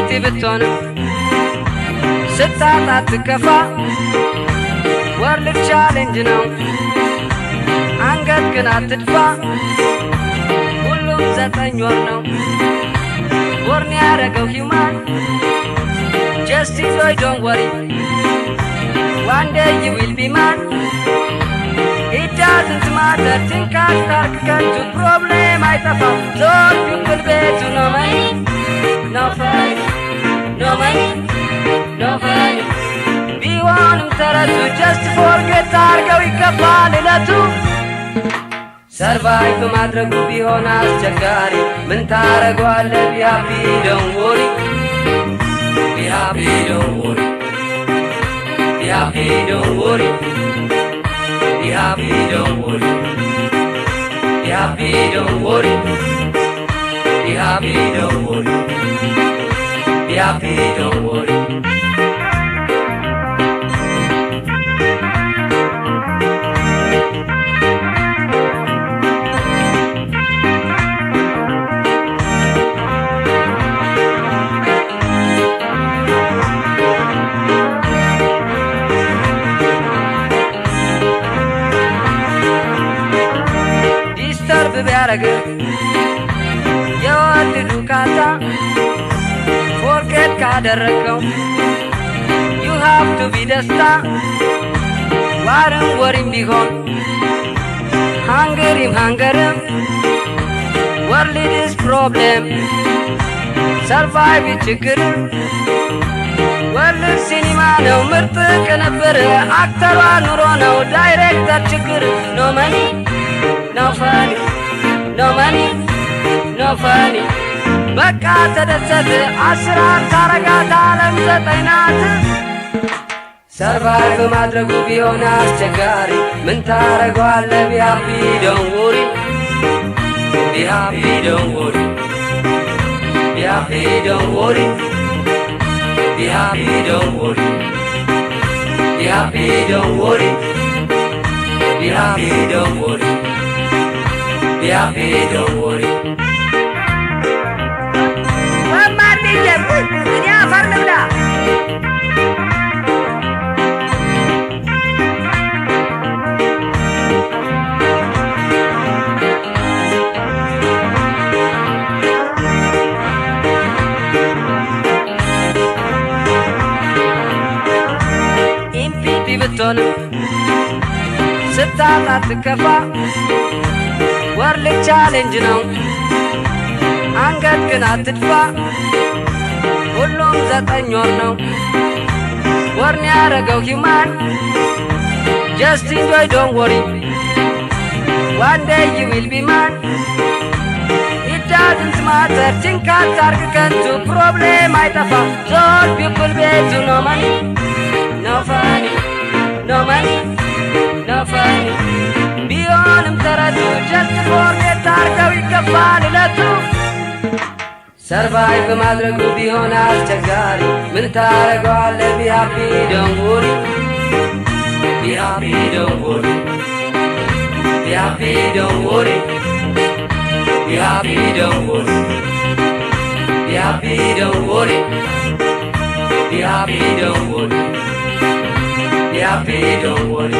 ኢምፒቲ ብትሆንም ስታጣ ትከፋ ወርልድ ቻሌንጅ ነው አንገት ግን አትድፋ ሁሉም 9 ወር ነው ወርን ያረገው ሂውማን just enjoy don't worry one day you will be man it doesn't matter think after to problem አይጠፋም those people bet no money no fun no money no fun ቢሆንም ተረቱ just forget አርገው ይገባል እለቱ ሰርቫይቭ ማድረጉ ቢሆን አስቸጋሪ ምን ታረጋለህ be happy don't worry be happy don't worry be happy don't worry be happy don't worry be happy don't worry be happy don't worry be happy don't worry ቢያረግ የወድዱ ካታ ፎርጌት ካደረከው you have to be ደስታ ዋርም ወሪም ቢሆን ሃንገርም world is problem survive ችግር world ሲኒማ ነው ምርጥ ቅንብር አክተሯ ኑሮ ነው ዳይሬክተር ችግር no money no fun no money no funny በቃ ተደሰት አስራት ታረጋት ዓለም 9 ናት ሰርቫይቭ ማድረጉ ቢሆን አስቸጋሪ ምን ታረጋለህ be happy don't worry be happy don't worry be happy don't worry be happy don't worry be happy don't worry be happy don't worry be happy don't worry mama dije dunia farnula ኢምፒቲ ብትሆንም ስታጣ ትከፋ ወርልድ ቻሌንጅ ነው አንገት ግን አትድፋ ሁሉም 9 ወር ነው ወርን ያረገው ሂውማን just enjoy don't worry one day you will be man it doesn't matter think አታርግ ከንቱ problem አይጠፋም those people bet no money no funny no money no funny ቢሆንም ተረቱ just forget አርገው ይገባል እለቱ ሰርቫይቭ ማድረጉ ቢሆን አስቸጋሪ ምን ታረጋለህ be happy don't worry be happy don't worry be happy don't worry be happy don't worry be happy don't worry be happy don't worry be happy don't worry